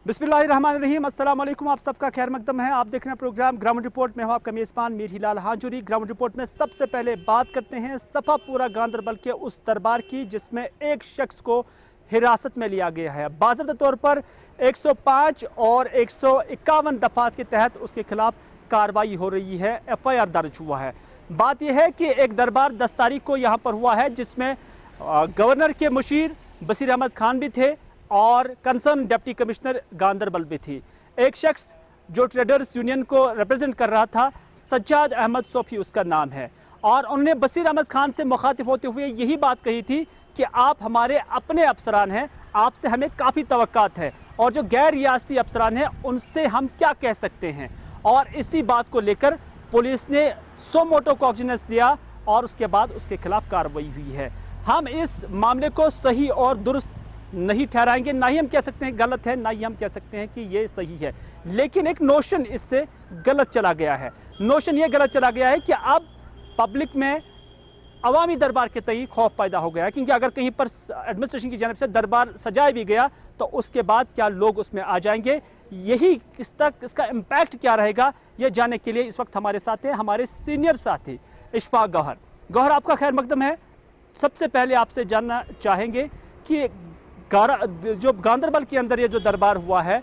बिस्मिल्लाहिर्रहमानिर्रहीम, अस्सलाम वालेकुम। आप सबका खैर मकदम है। आप देख रहे हैं प्रोग्राम ग्राउंड रिपोर्ट में। हूँ आपका मेज़बान मीर हिलाल हाजुरी। ग्राउंड रिपोर्ट में सबसे पहले बात करते हैं सफापुरा गांदरबल के उस दरबार की जिसमें एक शख्स को हिरासत में लिया गया है। बाज़ाब्ता तौर पर 105 और 151 दफात के तहत उसके खिलाफ कार्रवाई हो रही है, FIR दर्ज हुआ है। बात यह है कि एक दरबार 10 तारीख को यहाँ पर हुआ है जिसमें गवर्नर के मुशीर बशीर अहमद खान भी थे और कंसर्न डिप्टी कमिश्नर गांदरबल भी थी। एक शख्स जो ट्रेडर्स यूनियन को रिप्रेजेंट कर रहा था, सज्जाद अहमद सोफी उसका नाम है, और उन्होंने बशीर अहमद खान से मुखातिब होते हुए यही बात कही थी कि आप हमारे अपने अफसरान हैं, आपसे हमें काफ़ी तवक्कात है, और जो गैर रियासती अफसरान हैं उनसे हम क्या कह सकते हैं। और इसी बात को लेकर पुलिस ने सो मोटो कॉग्निजेंस लिया और उसके बाद उसके खिलाफ कार्रवाई हुई है। हम इस मामले को सही और दुरुस्त नहीं ठहराएंगे, ना ही हम कह सकते हैं गलत है, ना ही हम कह सकते हैं कि ये सही है, लेकिन एक नोशन इससे गलत चला गया है। नोशन ये गलत चला गया है कि अब पब्लिक में अवामी दरबार के तई खौफ पैदा हो गया है, क्योंकि अगर कहीं पर एडमिनिस्ट्रेशन की जानब से दरबार सजाया भी गया तो उसके बाद क्या लोग उसमें आ जाएंगे, यही किस तक इसका इम्पैक्ट क्या रहेगा, यह जानने के लिए इस वक्त हमारे साथ है हमारे सीनियर साथी इशफाक गौहर। गौहर, आपका खैर मकदम है। सबसे पहले आपसे जानना चाहेंगे कि जो गांदरबल के अंदर ये जो दरबार हुआ है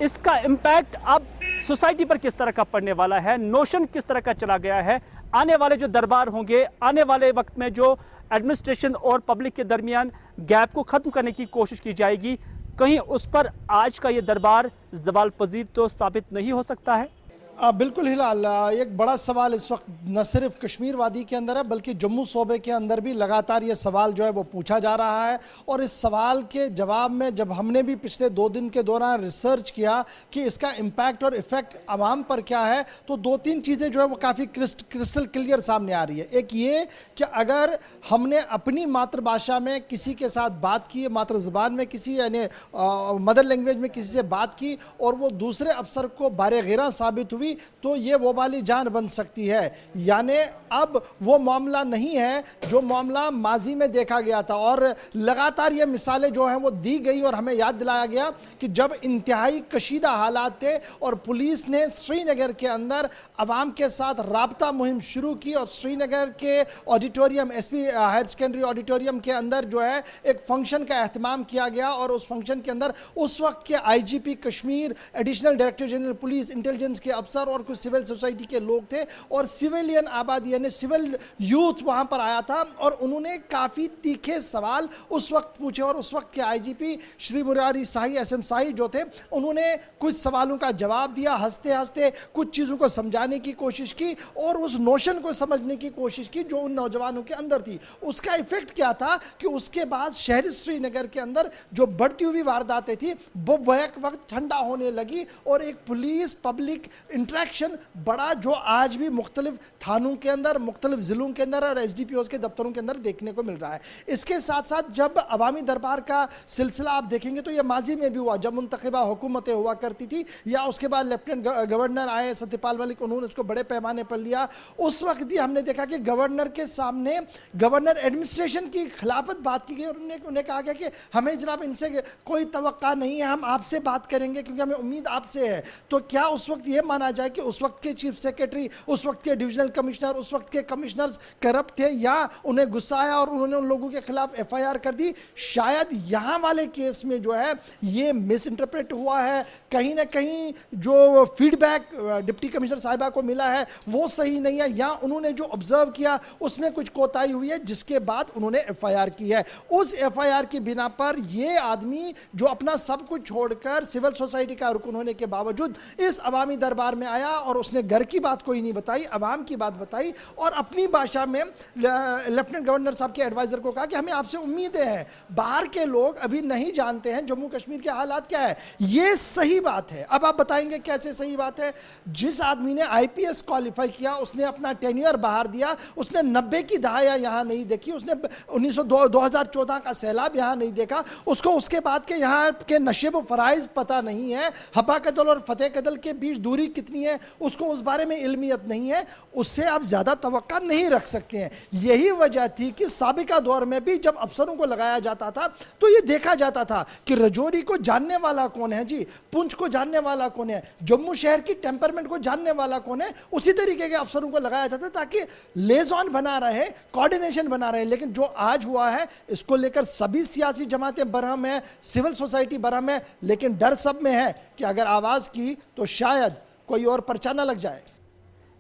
इसका इम्पैक्ट अब सोसाइटी पर किस तरह का पड़ने वाला है, नोशन किस तरह का चला गया है, आने वाले जो दरबार होंगे, आने वाले वक्त में जो एडमिनिस्ट्रेशन और पब्लिक के दरमियान गैप को ख़त्म करने की कोशिश की जाएगी, कहीं उस पर आज का ये दरबार ज़वाल पजीर तो साबित नहीं हो सकता है? बिल्कुल हिलाल, एक बड़ा सवाल इस वक्त न सिर्फ कश्मीर वादी के अंदर है बल्कि जम्मू सूबे के अंदर भी लगातार ये सवाल जो है वो पूछा जा रहा है। और इस सवाल के जवाब में जब हमने भी पिछले 2 दिन के दौरान रिसर्च किया कि इसका इम्पैक्ट और इफ़ेक्ट आवाम पर क्या है, तो 2-3 चीज़ें जो है वो काफ़ी क्रिस्टल क्लियर सामने आ रही है। एक ये कि अगर हमने अपनी मातृभाषा में किसी के साथ बात की, मातृ ज़बान में किसी यानी मदर लैंग्वेज में किसी से बात की और वो दूसरे अफसर को बारे-गिरा साबित हुई तो ये वो वाली जान बन सकती है। यानी अब वो मामला नहीं है जो मामला माजी में देखा गया था, और लगातार ये मिसालें जो हैं वो दी गई और हमें याद दिलाया गया कि जब इंतहाई कशीदा हालात थे और पुलिस ने श्रीनगर के अंदर अवाम के साथ राबता मुहिम शुरू की और श्रीनगर के auditorium SP higher secondary auditorium के अंदर जो है एक फंक्शन का एहतमाम किया गया, और उस फंक्शन के अंदर उस वक्त के IGP Kashmir, additional director general police, intelligence के अफसर और कुछ सिविल सोसाइटी के लोग थे और सिविलियन आबादी यानी सिविल यूथ वहां पर आया था, और उन्होंने काफ़ी तीखे सवाल उस वक्त पूछे। और उस वक्त के IGP श्री मुरारी शाही SM शाही जो थे, उन्होंने कुछ सवालों का जवाब दिया, हंसते हंसते कुछ चीज़ों को समझाने की कोशिश की और उस नोशन को समझने की कोशिश की जो उन नौजवानों के अंदर थी। उसका इफेक्ट क्या था कि उसके बाद शहरी श्रीनगर के अंदर जो बढ़ती हुई वारदातें थी वो बैक वक्त ठंडा होने लगी और एक पुलिस पब्लिक इंटरेक्शन बड़ा जो आज भी मुख्तलिफ थानों के अंदर, मुख्तलिफ ज़िलों के अंदर और SDPOs के दफ्तरों के अंदर देखने को मिल रहा है। इसके साथ साथ जब अवामी दरबार का सिलसिला आप देखेंगे तो यह माजी में भी हुआ, जब मुंतखबा हुकूमतें हुआ करती थी या उसके बाद लेफ्टिनेंट गवर्नर आए सत्यपाल मलिक, उन्होंने उसको बड़े पैमाने पर लिया। उस वक्त भी हमने देखा कि गवर्नर के सामने गवर्नर एडमिनिस्ट्रेशन की खिलाफत बात की गई और उन्हें कहा गया कि हमें जनाब इनसे कोई तवक्का नहीं है, हम आपसे बात करेंगे क्योंकि हमें उम्मीद आपसे है। तो क्या उस वक्त ये माना जाए कि उस वक्त के चीफ सेक्रेटरी, उस वक्त के डिविजनल कमिश्नर, उस वक्त के कमिश्नर्स करप्ट थे, या उन्हें गुस्सा आया और उन्होंने उन लोगों के खिलाफ FIR कर दी? शायद यहाँ वाले केस में जो है ये मिस इंटरप्रेट हुआ है, कहीं ना कहीं जो फीडबैक डिप्टी कमिश्नर साहिबा को मिला है वो सही नहीं है, या उन्होंने जो ऑब्जर्व किया उसमें कुछ कोताही हुई है जिसके बाद उन्होंने FIR की है। उस FIR की बिना पर ये आदमी जो अपना सब कुछ छोड़कर सिविल सोसाइटी का रुकन होने के बावजूद इस अवामी दरबार में आया और उसने घर की बात कोई नहीं बताई, अवाम की बात बताई और अपनी भाषा में लेफ्टिनेंट गवर्नर साहब के एडवाइजर को कहा कि हमें आपसे उम्मीदें हैं, बाहर के लोग अभी नहीं जानते हैं जम्मू कश्मीर के हालात क्या है। ये सही बात है। अब आप बताएंगे कैसे सही बात है? जिस आदमी ने IPS क्वालिफाई किया, उसने अपना टेन्योर बाहर दिया, उसने 90 की दहाइयाँ यहाँ नहीं देखी, उसने 2014 का सैलाब यहाँ नहीं देखा, उसको उसके बाद के यहाँ के नशेब व फराइज पता नहीं है, हपा कदल और फतेह कदल के बीच दूरी कितनी कितनी है उसको उस बारे में इल्मियत नहीं है, उससे आप ज़्यादा तवक्का नहीं रख सकते हैं। यही वजह थी कि साबिका दौर में भी जब अफसरों को लगाया जाता था तो ये देखा जाता था कि रजौरी को जानने वाला कौन है जी, पुंछ को जानने वाला कौन है, जम्मू शहर की टेम्परमेंट को जानने वाला कौन है, उसी तरीके के अफसरों को लगाया जाता ताकि लेजॉन बना रहे, कोऑर्डिनेशन बना रहे। लेकिन जो आज हुआ है इसको लेकर सभी सियासी जमातें बरहम है, सिविल सोसाइटी बरहम है, लेकिन डर सब में है कि अगर आवाज की तो शायद कोई और पर्चा ना लग जाए।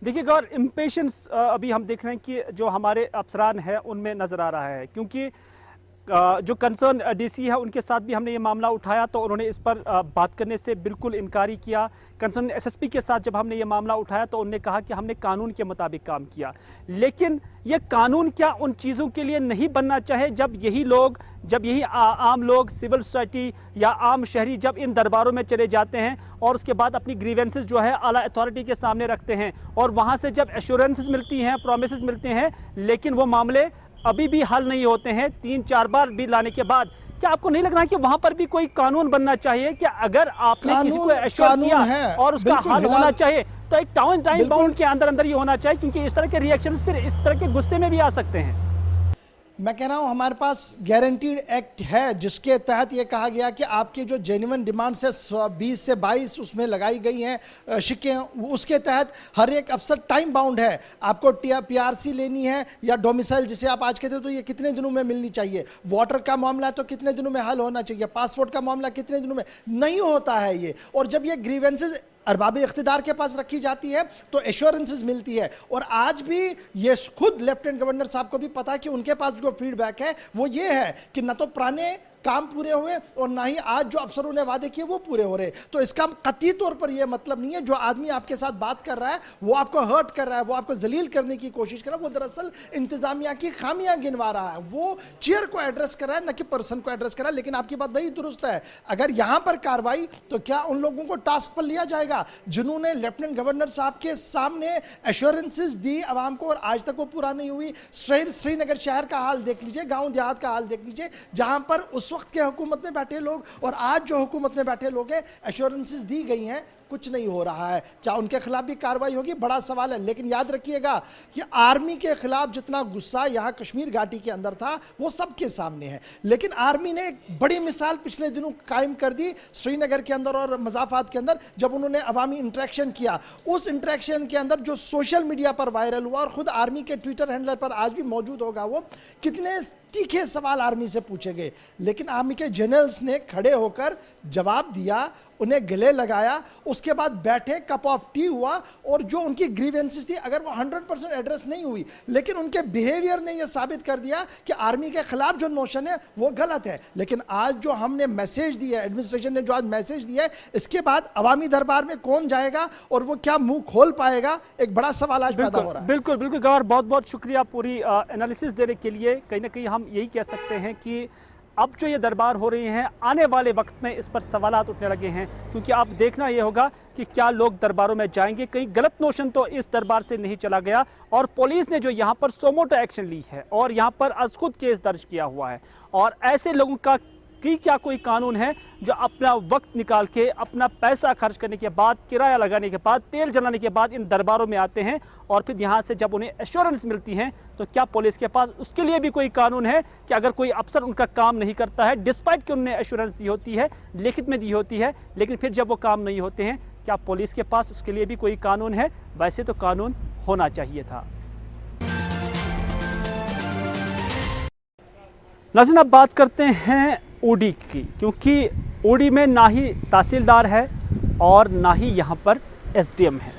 देखिए गौर, इम्पेशंस अभी हम देख रहे हैं कि जो हमारे अफसरान हैं उनमें नजर आ रहा है, क्योंकि जो कंसर्न डीसी है उनके साथ भी हमने ये मामला उठाया तो उन्होंने इस पर बात करने से बिल्कुल इनकारी किया। कंसर्न एसएसपी के साथ जब हमने ये मामला उठाया तो उन्होंने कहा कि हमने कानून के मुताबिक काम किया, लेकिन ये कानून क्या उन चीज़ों के लिए नहीं बनना चाहे जब यही आम लोग, सिविल सोसाइटी या आम शहरी जब इन दरबारों में चले जाते हैं और उसके बाद अपनी ग्रीवेंसेस जो है आला अथॉरिटी के सामने रखते हैं और वहाँ से जब एश्योरेंसेस मिलती हैं, प्रोमिसेस मिलते हैं, लेकिन वो मामले अभी भी हल नहीं होते हैं 3-4 बार भी लाने के बाद। क्या आपको नहीं लग रहा कि वहां पर भी कोई कानून बनना चाहिए कि अगर आपने किसी को एश्योर किया और उसका हल होना चाहिए तो एक टाइम बाउंड के अंदर ये होना चाहिए, क्योंकि इस तरह के रिएक्शंस फिर इस तरह के गुस्से में भी आ सकते हैं। मैं कह रहा हूं हमारे पास गारंटीड एक्ट है जिसके तहत ये कहा गया कि आपकी जो जेन्युइन डिमांड से 20 से 22 उसमें लगाई गई हैं शिकें, उसके तहत हर एक अफसर टाइम बाउंड है। आपको पीआरसी लेनी है या डोमिसाइल जिसे आप आज कहते हो तो ये कितने दिनों में मिलनी चाहिए, वाटर का मामला है तो कितने दिनों में हल होना चाहिए, पासपोर्ट का मामला कितने दिनों में, नहीं होता है ये। और जब ये ग्रीवेंसेज अरबाब इख्तिदार के पास रखी जाती है तो एश्योरेंसेस मिलती है। और आज भी ये खुद लेफ्टिनेंट गवर्नर साहब को भी पता है कि उनके पास जो फीडबैक है वो ये है कि न तो पुराने काम पूरे हुए और ना ही आज जो अफसरों ने वादे किए वो पूरे हो रहे। तो इसका कतई तौर पर यह मतलब नहीं है जो आदमी आपके साथ बात कर रहा है वो आपको हर्ट कर रहा है, वो आपको जलील करने की कोशिश कर रहा है, वो दरअसल इंतजामिया की खामियां गिनवा रहा है, वो चेयर को एड्रेस कर रहा है, न कि पर्सन को एड्रेस कर रहा है। लेकिन आपकी बात वही दुरुस्त है, अगर यहां पर कार्रवाई तो क्या उन लोगों को टास्क पर लिया जाएगा जिन्होंने लेफ्टिनेंट गवर्नर साहब के सामने एश्योरेंसेस दी आवाम को और आज तक वो पूरा नहीं हुई। श्रीनगर शहर का हाल देख लीजिए, गांव देहात का हाल देख लीजिए, जहां पर उस वक्त के हुकूमत में बैठे लोग और आज जो हुकूमत में बैठे लोग हैं एश्योरेंसेस दी गई हैं, कुछ नहीं हो रहा है। क्या उनके खिलाफ भी कार्रवाई होगी? बड़ा सवाल है। लेकिन याद रखिएगा कि आर्मी के खिलाफ जितना गुस्सा यहां कश्मीर घाटी के अंदर था वो सबके सामने है, लेकिन आर्मी ने एक बड़ी मिसाल पिछले दिनों कायम कर दी श्रीनगर के अंदर और मजाफात के अंदर, जब उन्होंने अवामी इंटरेक्शन किया। उस इंटरेक्शन के अंदर जो सोशल मीडिया पर वायरल हुआ और खुद आर्मी के ट्विटर हैंडलर पर आज भी मौजूद होगा, वो कितने तीखे सवाल आर्मी से पूछे गए, लेकिन आर्मी के जनरल्स ने खड़े होकर जवाब दिया, उन्हें गले लगाया, उसके बाद बैठे, कप ऑफ टी हुआ और जो उनकी ग्रीवेंसेस थी अगर वो 100% एड्रेस नहीं हुई, लेकिन उनके बिहेवियर ने यह साबित कर दिया कि आर्मी के खिलाफ जो नोशन है वो गलत है। लेकिन आज जो हमने मैसेज दिया, एडमिनिस्ट्रेशन ने जो आज मैसेज दिया है, इसके बाद अवामी दरबार में कौन जाएगा और वो क्या मुंह खोल पाएगा, एक बड़ा सवाल आज पैदा हो रहा है। बिल्कुल बिल्कुल गौर, बहुत बहुत शुक्रिया पूरी एनालिसिस देने के लिए। कहीं ना कहीं हम यही कह सकते हैं कि अब जो ये दरबार हो रही हैं आने वाले वक्त में इस पर सवालात उठने लगे हैं, क्योंकि आप देखना ये होगा कि क्या लोग दरबारों में जाएंगे। कहीं गलत नोशन तो इस दरबार से नहीं चला गया और पुलिस ने जो यहाँ पर सोमोटो एक्शन ली है और यहाँ पर अज खुद केस दर्ज किया हुआ है, और ऐसे लोगों का कि क्या कोई कानून है जो अपना वक्त निकाल के, अपना पैसा खर्च करने के बाद, किराया लगाने के बाद, तेल जलाने के बाद इन दरबारों में आते हैं और फिर यहाँ से जब उन्हें एश्योरेंस मिलती है तो क्या पुलिस के पास उसके लिए भी कोई कानून है कि अगर कोई अफसर उनका काम नहीं करता है, डिस्पाइट कि उन्होंने एश्योरेंस दी होती है, लिखित में दी होती है, लेकिन फिर जब वो काम नहीं होते हैं, क्या पुलिस के पास उसके लिए भी कोई कानून है? वैसे तो कानून होना चाहिए था। नाज़रीन, अब बात करते हैं ओडी की, क्योंकि ओडी में ना ही तहसीलदार है और ना ही यहाँ पर एसडीएम है।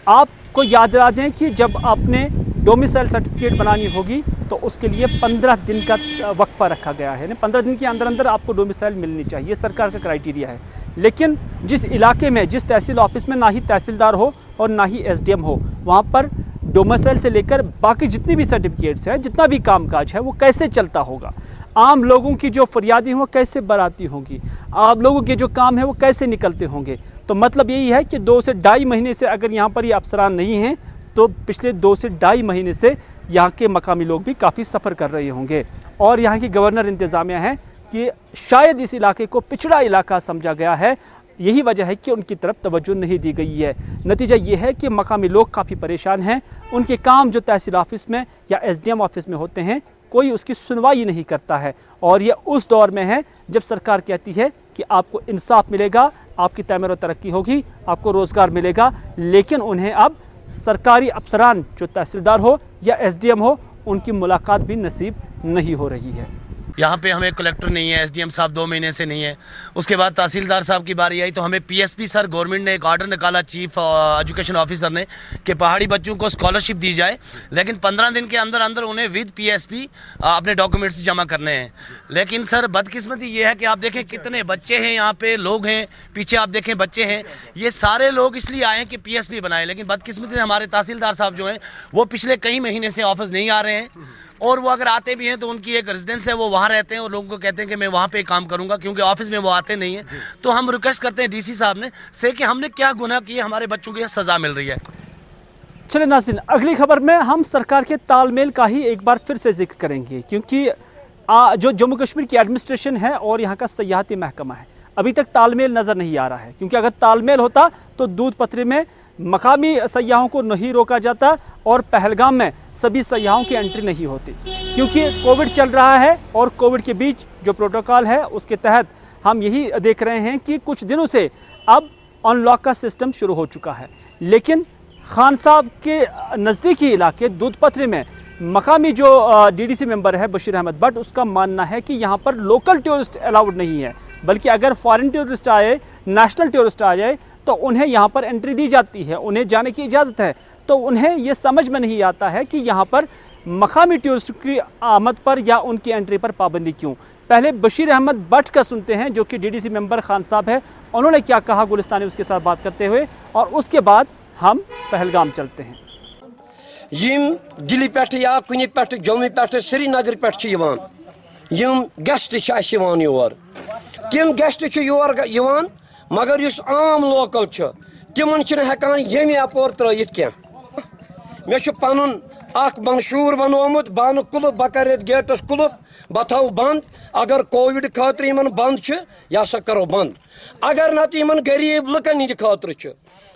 आपको याद दिला दें कि जब आपने डोमिसाइल सर्टिफिकेट बनानी होगी तो उसके लिए 15 दिन का वक्फा रखा गया है। 15 दिन के अंदर अंदर आपको डोमिसाइल मिलनी चाहिए, सरकार का क्राइटेरिया है। लेकिन जिस इलाके में, जिस तहसील ऑफिस में ना ही तहसीलदार हो और ना ही एसडीएम हो, वहाँ पर डोमिसाइल से लेकर बाकी जितनी भी सर्टिफिकेट्स हैं, जितना भी कामकाज है, वो कैसे चलता होगा? आम लोगों की जो फरियादी हैं वो कैसे बराती होंगी? आम लोगों के जो काम है वो कैसे निकलते होंगे? तो मतलब यही है कि 2 से ढाई महीने से अगर यहाँ पर ये अफसरान नहीं हैं तो पिछले 2 से ढाई महीने से यहाँ के मकामी लोग भी काफ़ी सफ़र कर रहे होंगे। और यहाँ की गवर्नर इंतज़ामिया है कि शायद इस इलाके को पिछड़ा इलाका समझा गया है, यही वजह है कि उनकी तरफ तवज्जो नहीं दी गई है। नतीजा ये है कि मकामी लोग काफ़ी परेशान हैं। उनके काम जो तहसील ऑफिस में या SDM ऑफिस में होते हैं, कोई उसकी सुनवाई नहीं करता है। और ये उस दौर में है जब सरकार कहती है कि आपको इंसाफ मिलेगा, आपकी तैमीर और तरक्की होगी, आपको रोज़गार मिलेगा, लेकिन उन्हें अब सरकारी अफसरान जो तहसीलदार हो या SDM हो, उनकी मुलाकात भी नसीब नहीं हो रही है। यहाँ पे हमें कलेक्टर नहीं है, SDM साहब 2 महीने से नहीं है। उसके बाद तहसीलदार साहब की बारी आई तो हमें PSP सर गवर्नमेंट ने एक ऑर्डर निकाला चीफ एजुकेशन ऑफिसर ने कि पहाड़ी बच्चों को स्कॉलरशिप दी जाए, लेकिन 15 दिन के अंदर अंदर उन्हें विद PSP अपने डॉक्यूमेंट्स जमा करने हैं। लेकिन सर बदकिस्मती ये है कि आप देखें कितने बच्चे हैं, यहाँ पे लोग हैं, पीछे आप देखें बच्चे हैं, ये सारे लोग इसलिए आए हैं कि PSP बनाए, लेकिन बदकिस्मती से हमारे तहसीलदार साहब जो हैं वो पिछले कई महीने से ऑफिस नहीं आ रहे हैं, और वो अगर आते भी हैं तो उनकी एक रेजिडेंस है, वो वहाँ रहते हैं और लोगों को कहते हैं कि मैं वहाँ पे काम करूँगा, क्योंकि ऑफिस में वो आते नहीं हैं। तो हम रिक्वेस्ट करते हैं DC साहब ने से कि हमने क्या गुनाह किए, हमारे बच्चों को सज़ा मिल रही है। चलिए नाज़रीन, अगली खबर में हम सरकार के तालमेल का ही एक बार फिर से जिक्र करेंगे, क्योंकि जो जम्मू कश्मीर की एडमिनिस्ट्रेशन है और यहाँ का सयाहती महकमा है, अभी तक तालमेल नज़र नहीं आ रहा है। क्योंकि अगर तालमेल होता तो दूध पथरी में मकामी सयाहों को नहीं रोका जाता और पहलगाम में सभी सयाहों की एंट्री नहीं होती। क्योंकि कोविड चल रहा है और कोविड के बीच जो प्रोटोकॉल है उसके तहत हम यही देख रहे हैं कि कुछ दिनों से अब अनलॉक का सिस्टम शुरू हो चुका है। लेकिन खान साहब के नज़दीकी इलाके दूध पथरी में मकामी जो DDC मेंबर है बशीर अहमद भट्ट, उसका मानना है कि यहाँ पर लोकल टूरिस्ट अलाउड नहीं है, बल्कि अगर फॉरेन टूरिस्ट आए, नेशनल टूरिस्ट आ जाए तो उन्हें यहाँ पर एंट्री दी जाती है, उन्हें जाने की इजाज़त है। तो उन्हें ये समझ में नहीं आता है कि यहाँ पर मकामी टूरिस्ट की आमद पर या उनकी एंट्री पर पाबंदी क्यों। पहले बशीर अहमद भट्ट का सुनते हैं, जो कि DDC मेंबर खान साहब है, उन्होंने क्या कहा गुलिस्तानी उसके साथ बात करते हुए, और उसके बाद हम पहलगाम चलते हैं। यम दिल्ली पेट या कुनि पेट जम्मू पेट श्रीनगर पेट यम गेस्ट योर तम गेस्ट योर मगर युस आम लोकल तिमन हेकान यम यपोर त्रयित क्या मे पनुन अख मंशूर बनोमुत बान कुलफ बह कर गेटस कुलफ बह थव बंद अगर कोविड खतर इन बंद यह सा करो बंद अगर नत इन गरीब लुकन हंद खतर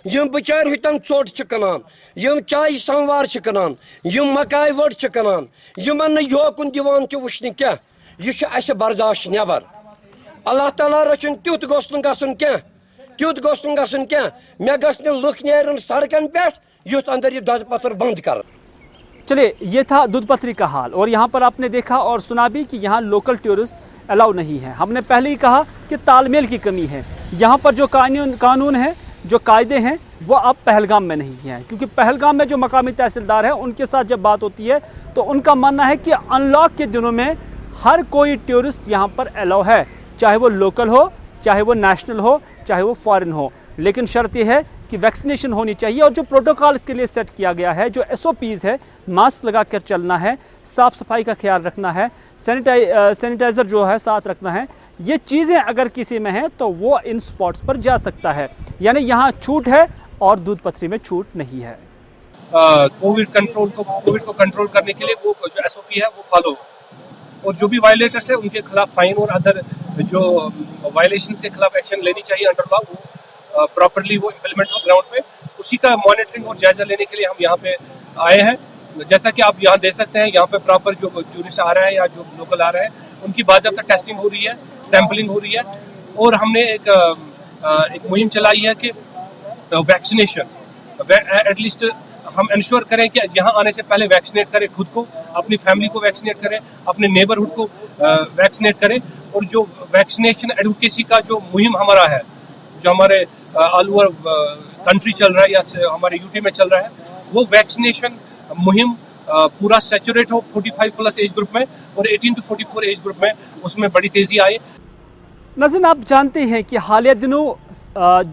यम बिचार हुतन चोट कनान यम चाय समवार कनान यम मकाई वोट कनान यमन योकुन दिवान वुचन क्या यह बर्दाश्त नबर अल्लाह ताला रचन तुत गोस गसन क्या तुत गोस गसन क्या मे गस लुक न सड़कन पे युथ अंदर यह दूध पथर बंद कर। चलिए, ये था दूध पथरी का हाल, और यहाँ पर आपने देखा और सुना भी कि यहाँ लोकल टूरिस्ट अलाउ नहीं है। हमने पहले ही कहा कि तालमेल की कमी है। यहाँ पर जो कानून है, जो कायदे हैं, वो अब पहलगाम में नहीं हैं, क्योंकि पहलगाम में जो मकामी तहसीलदार हैं उनके साथ जब बात होती है तो उनका मानना है कि अनलॉक के दिनों में हर कोई टूरिस्ट यहाँ पर अलाउ है, चाहे वो लोकल हो, चाहे वो नेशनल हो, चाहे वो फॉरेन हो। लेकिन शर्त यह है कि वैक्सीनेशन होनी चाहिए, और जो प्रोटोकॉल इसके लिए सेट किया गया है, जो SOPs है, मास्क लगा कर चलना है, साफ़ सफाई का ख्याल रखना है, सैनिटाइज़र जो है साथ रखना है, ये चीज़ें अगर किसी में हैं तो वो इन स्पॉट्स पर जा सकता है। यानी यहाँ छूट है और दूध पथरी में छूट नहीं है। कोविड को कंट्रोल करने के लिए वो जो SOP है वो फॉलो, और जो भी वायलेटर्स है उनके खिलाफ फाइन और अदर जो वायलेशंस के खिलाफ एक्शन लेनी चाहिए अंडर लॉ, वो प्रॉपरली वो इम्प्लीमेंट हो ग्राउंड पे। उसी का मॉनिटरिंग और जायजा लेने के लिए हम यहाँ पे आए हैं। जैसा कि आप यहाँ देख सकते हैं, यहाँ पे प्रॉपर जो टूरिस्ट आ रहा है या जो लोकल आ रहा है उनकी बाज़ाब्ता टेस्टिंग हो रही है, सैम्पलिंग हो रही है, और हमने एक मुहिम चलाई है कि वैक्सीनेशन एटलीस्ट हम इंश्योर करें कि यहाँ आने से पहले वैक्सीनेट करें, खुद को, अपनी फैमिली को वैक्सीनेट करें, अपने नेबरहुड को वैक्सीनेट करें। और जो वैक्सीनेशन एडवोकेसी का जो मुहिम हमारा है, जो हमारे ऑल ओवर कंट्री चल रहा है या हमारे UT में चल रहा है, वो वैक्सीनेशन मुहिम पूरा सैचुरेट हो 45+ एज ग्रुप में, और 18 to 44 एज ग्रुप में उसमें बड़ी तेज़ी आए। नाज़रीन, आप जानते हैं कि हालिया दिनों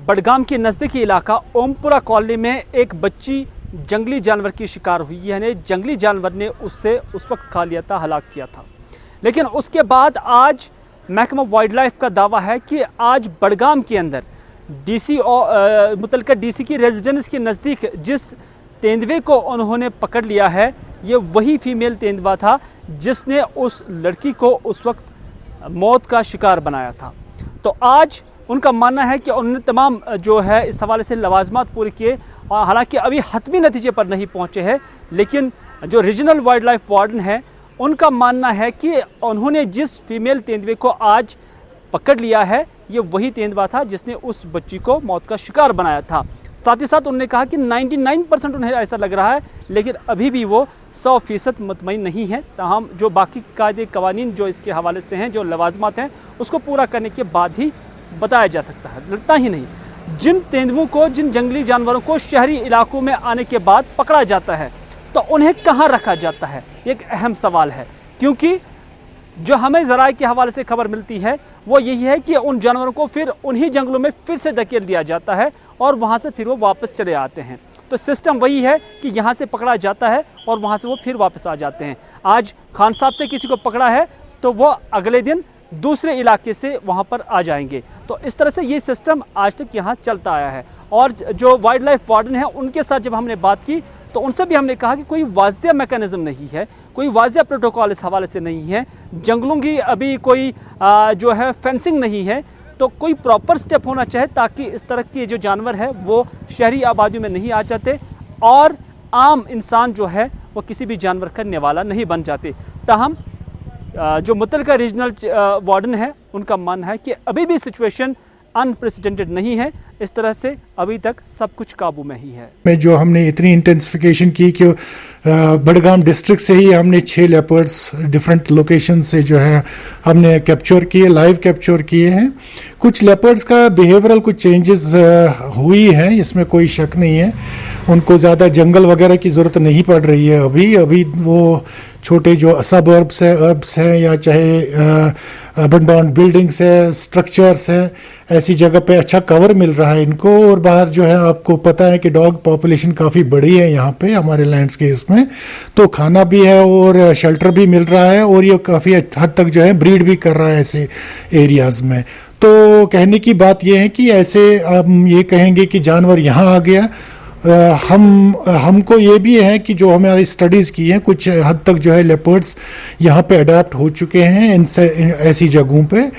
बडगाम के नज़दीकी इलाका ओमपुरा कॉलोनी में एक बच्ची जंगली जानवर की शिकार हुई, यानी जंगली जानवर ने उससे उस वक्त खा लिया था, हलाक किया था। लेकिन उसके बाद आज महकमा वाइल्ड लाइफ का दावा है कि आज बडगाम के अंदर DC और मुतलका DC की रेजिडेंस के नज़दीक जिस तेंदुए को उन्होंने पकड़ लिया है, ये वही फीमेल तेंदुआ था जिसने उस लड़की को उस वक्त मौत का शिकार बनाया था। तो आज उनका मानना है कि उन्होंने तमाम जो है इस हवाले से लवाजमात पूरे किए, और हालांकि अभी हतमी नतीजे पर नहीं पहुंचे हैं, लेकिन जो रीजनल वाइल्ड लाइफ वार्डन है उनका मानना है कि उन्होंने जिस फीमेल तेंदुए को आज पकड़ लिया है ये वही तेंदुआ था जिसने उस बच्ची को मौत का शिकार बनाया था। साथ ही साथ उन्होंने कहा कि 99% उन्हें ऐसा लग रहा है, लेकिन अभी भी वो 100% मुतमईन नहीं है। ताहम जो बाकी कायदे कवानीन जो इसके हवाले से हैं, जो लवाजमात हैं, उसको पूरा करने के बाद ही बताया जा सकता है। लगता ही नहीं, जिन तेंदुओं को, जिन जंगली जानवरों को शहरी इलाकों में आने के बाद पकड़ा जाता है तो उन्हें कहाँ रखा जाता है, एक अहम सवाल है। क्योंकि जो हमें ज़राए के हवाले से खबर मिलती है वो यही है कि उन जानवरों को फिर उन्हीं जंगलों में फिर से धकेल दिया जाता है और वहाँ से फिर वो वापस चले आते हैं। तो सिस्टम वही है कि यहाँ से पकड़ा जाता है और वहाँ से वो फिर वापस आ जाते हैं। आज खान साहब से किसी को पकड़ा है तो वो अगले दिन दूसरे इलाके से वहाँ पर आ जाएंगे। तो इस तरह से ये सिस्टम आज तक यहाँ चलता आया है। और जो वाइल्ड लाइफ वार्डन है उनके साथ जब हमने बात की तो उनसे भी हमने कहा कि कोई वाज़िया मैकेनिज़्म नहीं है, कोई वाज़िया प्रोटोकॉल इस हवाले से नहीं है, जंगलों की अभी कोई जो है फेंसिंग नहीं है, तो कोई प्रॉपर स्टेप होना चाहिए ताकि इस तरह के जो जानवर है वो शहरी आबादियों में नहीं आ जाते और आम इंसान जो है वो किसी भी जानवर का निवाला नहीं बन जाते। ताहम जो मुतलका रीजनल वार्डन है उनका मानना है कि अभी भी सिचुएशन अनप्रेसिडेंटेड नहीं है, इस तरह से अभी तक सब कुछ काबू में ही है। में जो हमने इतनी इंटेंसिफिकेशन की कि बडगाम डिस्ट्रिक्ट से ही हमने 6 लेपर्ड्स डिफरेंट लोकेशन से जो है हमने कैप्चर किए, लाइव कैप्चर किए हैं। कुछ लेपर्ड्स का बिहेवियरल कुछ चेंजेस हुई है, इसमें कोई शक नहीं है। उनको ज़्यादा जंगल वगैरह की ज़रूरत नहीं पड़ रही है अभी वो छोटे जो सब अर्ब्स हैं या चाहे अबंडोन्ड बिल्डिंग्स है, स्ट्रक्चर्स है, ऐसी जगह पे अच्छा कवर मिल रहा है इनको। और बाहर जो है आपको पता है कि डॉग पॉपुलेशन काफ़ी बड़ी है यहाँ पे हमारे लैंडस्केप में, तो खाना भी है और शेल्टर भी मिल रहा है और ये काफ़ी हद तक जो है ब्रीड भी कर रहा है ऐसे एरियाज़ में। तो कहने की बात यह है कि ऐसे हम ये कहेंगे कि जानवर यहाँ आ गया, हमको ये भी है कि जो हमारी स्टडीज़ की हैं कुछ हद तक जो है लेपर्ड्स यहाँ पे अडेप्ट हो चुके हैं इनसे ऐसी जगहों पे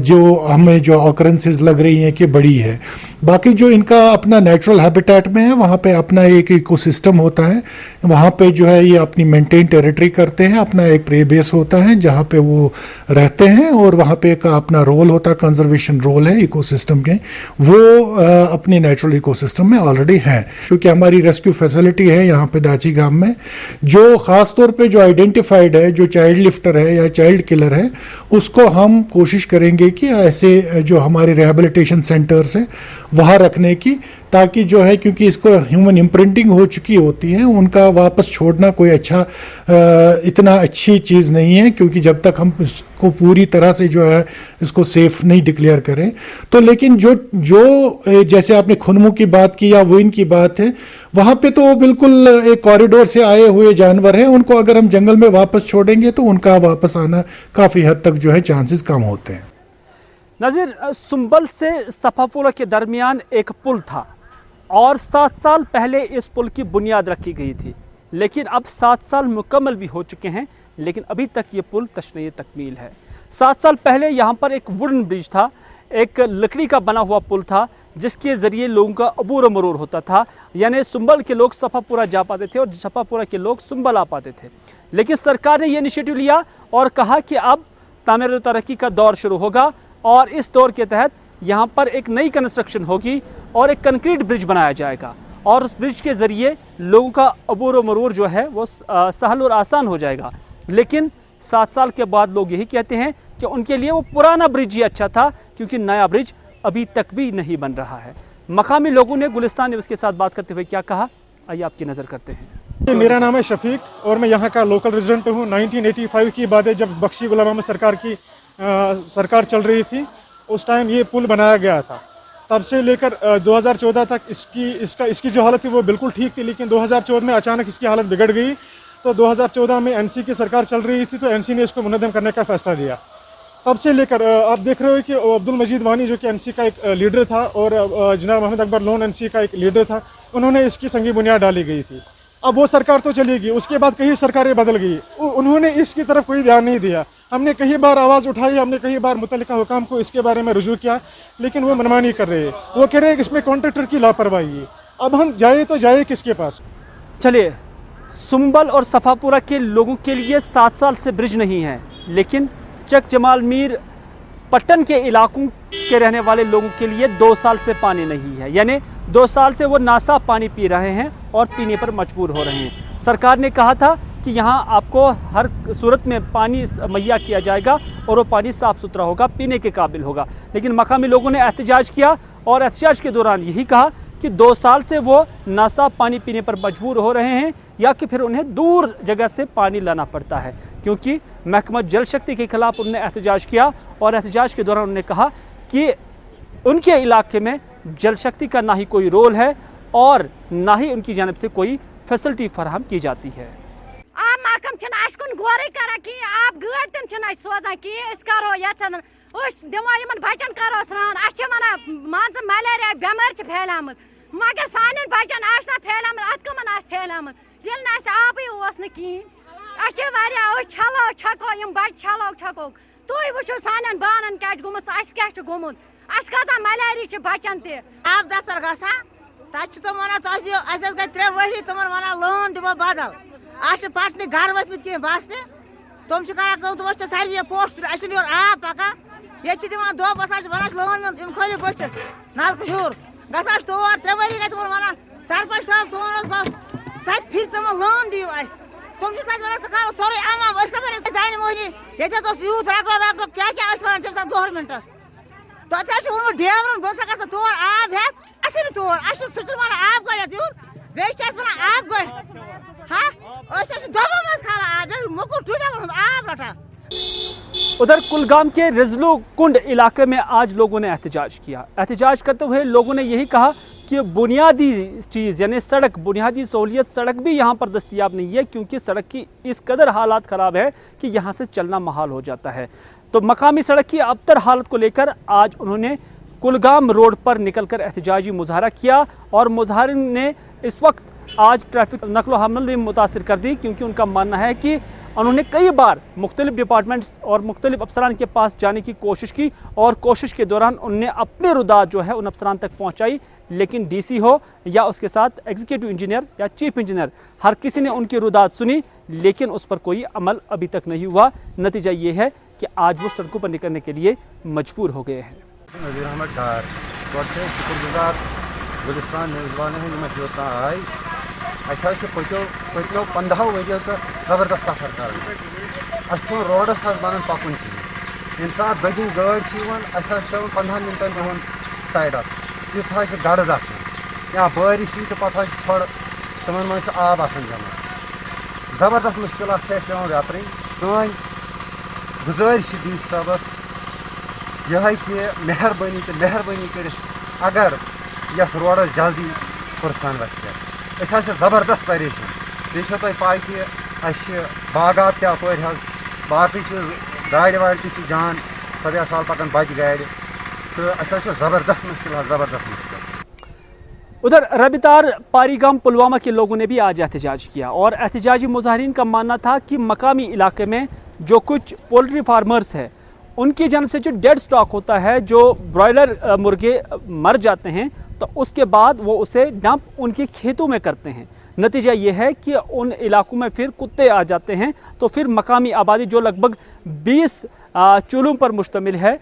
जो हमें जो ऑकरेंसेस लग रही हैं कि बड़ी है। बाकी जो इनका अपना नेचुरल हैबिटेट में है वहाँ पे अपना एक इकोसिस्टम होता है, वहाँ पे जो है ये अपनी मेंटेन टेरिटरी करते हैं, अपना एक प्रे बेस होता है जहाँ पे वो रहते हैं और वहाँ पे का अपना रोल होता है, कंजर्वेशन रोल है इकोसिस्टम के, वो अपनी नेचुरल इकोसिस्टम में ऑलरेडी है। क्योंकि हमारी रेस्क्यू फैसिलिटी है यहाँ पे दाची गांव में, जो खास तौर पे जो आइडेंटिफाइड है, जो चाइल्ड लिफ्टर है या चाइल्ड किलर है, उसको हम कोशिश करेंगे कि ऐसे जो हमारे रिहेबिलिटेशन सेंटर्स हैं वहाँ रखने की, ताकि जो है क्योंकि इसको ह्यूमन इम्प्रिंटिंग हो चुकी होती है, उनका वापस छोड़ना कोई इतना अच्छी चीज़ नहीं है, क्योंकि जब तक हम इसको पूरी तरह से जो है इसको सेफ नहीं डिक्लेयर करें तो। लेकिन जो जैसे आपने खुनमु की बात की या वो इनकी बात है, वहाँ पे तो बिल्कुल एक कॉरिडोर से आए हुए जानवर हैं, उनको अगर हम जंगल में वापस छोड़ेंगे तो उनका वापस आना काफ़ी हद तक जो है चांसेस कम होते हैं। नज़ीर, सुंबल से सफापुरा के दरमियान एक पुल था और 7 साल पहले इस पुल की बुनियाद रखी गई थी, लेकिन अब 7 साल मुकम्मल भी हो चुके हैं, लेकिन अभी तक ये पुल तशनीह तकमील है। 7 साल पहले यहाँ पर एक वुडन ब्रिज था, एक लकड़ी का बना हुआ पुल था जिसके ज़रिए लोगों का अबूर मरूर होता था, यानी सुंबल के लोग सफापुरा जा पाते थे और सफापुरा के लोग सुंबल आ पाते थे। लेकिन सरकार ने यह इनिशिएटिव लिया और कहा कि अब तामीर और तरक्की का दौर शुरू होगा और इस दौर के तहत यहाँ पर एक नई कंस्ट्रक्शन होगी और एक कंक्रीट ब्रिज बनाया जाएगा और उस ब्रिज के ज़रिए लोगों का अबूर मरूर जो है वो सहल और आसान हो जाएगा। लेकिन 7 साल के बाद लोग यही कहते हैं कि उनके लिए वो पुराना ब्रिज ही अच्छा था, क्योंकि नया ब्रिज अभी तक भी नहीं बन रहा है। मकामी लोगों ने गुलिस्तान न्यूज़ के साथ बात करते हुए क्या कहा, आइए आपकी नज़र करते हैं। मेरा नाम है शफीक और मैं यहाँ का लोकल रेजिडेंट हूँ। 1985 की बात है, जब बख्शी गुलाम अहमद सरकार चल रही थी, उस टाइम ये पुल बनाया गया था। तब से लेकर 2014 तक इसकी जो हालत थी वो बिल्कुल ठीक थी, लेकिन 2014 में अचानक इसकी हालत बिगड़ गई। तो 2014 में एनसी की सरकार चल रही थी, तो एनसी ने इसको मुनद्दम करने का फैसला लिया। तब से लेकर आप देख रहे हो कि अब्दुल मजीद वानी जो कि एनसी का एक लीडर था और जनाब मोहम्मद अकबर लोन एनसी का एक लीडर था, उन्होंने इसकी संगी बुनियाद डाली गई थी। अब वो सरकार तो चली गई, उसके बाद कई सरकारें बदल गई, उन्होंने इसकी तरफ कोई ध्यान नहीं दिया। हमने कई बार आवाज़ उठाई, हमने कई बार मुतल्लिका हुकाम को इसके बारे में रुजू किया, लेकिन वो मनमानी कर रहे हैं। वो कह रहे हैं कि इसमें कॉन्ट्रैक्टर की लापरवाही है। अब हम जाए तो जाए किसके पास? चलिए, सुंबल और सफापुरा के लोगों के लिए 7 साल से ब्रिज नहीं है, लेकिन चक जमाल मीर पट्टन के इलाकों के रहने वाले लोगों के लिए 2 साल से पानी नहीं है। यानी 2 साल से वो नासाफ पानी पी रहे हैं और पीने पर मजबूर हो रहे हैं। सरकार ने कहा था कि यहाँ आपको हर सूरत में पानी मुहैया किया जाएगा और वो पानी साफ़ सुथरा होगा, पीने के काबिल होगा, लेकिन मकामी लोगों ने एहतजाज किया और एहतजाज के दौरान यही कहा कि 2 साल से वो नासाफ पानी पीने पर मजबूर हो रहे हैं या कि फिर उन्हें दूर जगह से पानी लाना पड़ता है, क्योंकि महकमा जल शक्ति के खिलाफ उन्होंने एहतजाज किया और एहतजाज के दौरान उन्होंने कहा कि उनके इलाके में जल शक्ति का ना ही कोई रोल है और ना ही उनकी जानिब से कोई फैसिलिटी फराहम की जाती है। आप महकम कुन गौर करा कि आप गाड़ तन सोजान कि करो यन दिमो बचन करो स्नान वना मान मलेरिया बेमार फैलाम, मगर सान बचन फैलाम अत कमन फैलाम ये आबे कहें छलो छको बच छलो छको तुम वो सान बानन क्या गुमुत गुमुत कता मलेरिया बचन आब दफ्तर गसा तम वन गई 3 वरी तुम वन लोन दिमो बदल पटन घर वथमित कहें बस तुम तुम सारे पोस्ट योर आब पकान ये दिवान दो बस वन लोन खोल बटिस नलक हूर गसा तौर 3 वरी गई तुम वन सरपंच साहब सोन 7 फिर तुम लोन दिव तुम वन सोरे आमाम जान मोहनी ये यूथ रगड़ो क्या क्या वन तम सात गवर्नमेंटस तो वो डेवरन बस तौर आब हेत तौर सह वन आब गड़ यूर बे वन आब गड़ हाँ डबों मज खाला आब मोकुर ट्यूबवेल आब रटा। उधर कुलगाम के रिजलू कुंड इलाके में आज लोगों ने एहतजाज किया। एहतजाज करते हुए लोगों ने यही कहा कि बुनियादी चीज़ यानी सड़क, बुनियादी सहूलियत सड़क भी यहाँ पर दस्तयाब नहीं है, क्योंकि सड़क की इस कदर हालात ख़राब है कि यहाँ से चलना महाल हो जाता है। तो मकामी सड़क की अबतर हालत को लेकर आज उन्होंने कुलगाम रोड पर निकलकर एहतजाजी मुजाहरा किया और मुजाहरीन ने इस वक्त आज ट्रैफिक नकलो हमल भी मुतासिर कर दी, क्योंकि उनका मानना है कि उन्होंने कई बार मुख्तलिफ डिपार्टमेंट्स और मुख्तलिफ अफसरान के पास जाने की कोशिश की और कोशिश के दौरान उन्होंने अपने रुदात जो है उन अफसरान तक पहुंचाई, लेकिन डीसी हो या उसके साथ एग्जीक्यूटिव इंजीनियर या चीफ इंजीनियर, हर किसी ने उनकी रुदात सुनी, लेकिन उस पर कोई अमल अभी तक नहीं हुआ। नतीजा ये है कि आज वो सड़कों पर निकलने के लिए मजबूर हो गए हैं। नज़ीर अहमद डार शुक्रगुजार गुलिस्तान मेज़बान योत आए पत्मो 15 वरियो तो ज़बरदस्त सफ़र कर रोडस बन पकुन कहें ये सात दगिन गाड़ पे 15 मिनटन बिहन साइडस तीस गड़ ग या बारिश तो पे थोड़ तमन मज आब जमा ज़बरदस्त मुश्किल पे व्यातर सान गुजारिश डी साहबस यह कि मेहरबानी तो मेहरबानी कर अगर यथ रोडस जल्दी पुरसान वह ज़बरदस्त परेशान बे तुम पाई कि बागात तपर बाकी गाड़ वाड़ जान खुदा साल पकान बच गाड़ तो ज़बरदस्त मुश्किल ज़बरदस्त मुश्किल। उधर रबितार पारीगाम पुलवामा के लोगों ने भी आज एहतजाज किया और एहतजाजी मुजाहरीन का मानना था कि मकामी इलाके में जो कुछ पोल्ट्री फार्मर्स है उनकी जानब से जो डेड स्टॉक होता है, जो ब्रॉयलर मुर्गे मर जाते हैं, तो उसके बाद वो उसे डंप उनके खेतों में करते हैं। नतीजा ये है कि उन इलाकों में फिर कुत्ते आ जाते हैं, तो फिर मकामी आबादी जो लगभग 20 चूलों पर मुश्तमिल है,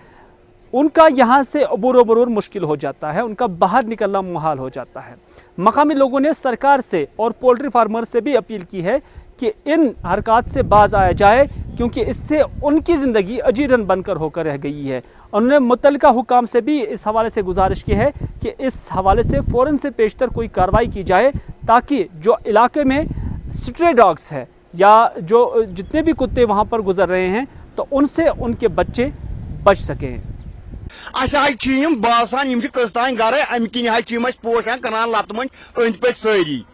उनका यहाँ से अबूर मुश्किल हो जाता है, उनका बाहर निकलना मुहाल हो जाता है। मकामी लोगों ने सरकार से और पोल्ट्री फार्मर से भी अपील की है कि इन हरकत से बाज आया जाए, क्योंकि इससे उनकी ज़िंदगी अजीरन बनकर होकर रह गई है। उन्होंने मुतल्लिका हुकाम से भी इस हवाले से गुजारिश की है कि इस हवाले से फ़ौरन से पेशतर कोई कार्रवाई की जाए, ताकि जो इलाके में स्ट्रे डॉग्स है या जो जितने भी कुत्ते वहाँ पर गुजर रहे हैं, तो उनसे उनके बच्चे बच सकें। बासान कस्तान गर अम किन पोशान कनान लत मन अंद पे सारी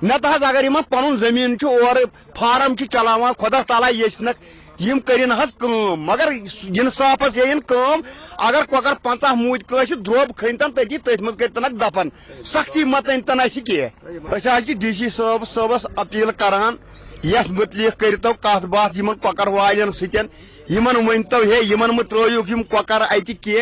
नत अगर पुन जमीन और फार्म चलावान खुदा ताला यन यम करिन कम मगर इंसाफस ये कम अगर ककर 50 मूज कश द्रोब खनतन तथी तथ मज कर दफन सख्ती मत अन कह डी सबस अपील करान ये मुतलिक करतो कत बात ककर वालन सतन यमन वनतो हे यमन मत त्रोयुक यम कोकर अति के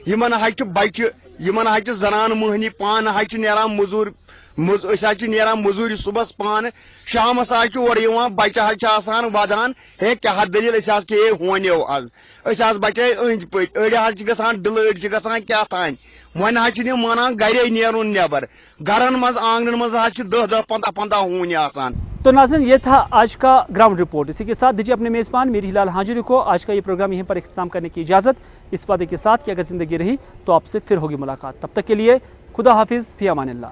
यमन हच बच्चे यमन हच जनान मोहनी पान हच नेरा मजूर नेरा मजूरी सुबह पान शाम और बच्चा वदान हे क्या दलील के होनो आज बचे अंद पट अड़ गसान डिलर गसान क्या तान वन मानान गरे नेरुन नेबर घरन मज आंगन मज 10-10-15 हून आसान। तो नाज़रीन, ये था आज का ग्राउंड रिपोर्ट। इसी के साथ दीजिए अपने मेज़बान मीर हिलाल हांजुरी को आज का ये प्रोग्राम यहीं पर इख्तिताम करने की इजाज़त, इस वादे के साथ कि अगर ज़िंदगी रही तो आपसे फिर होगी मुलाकात। तब तक के लिए खुदा हाफिज़, फ़ी अमानिल्लाह।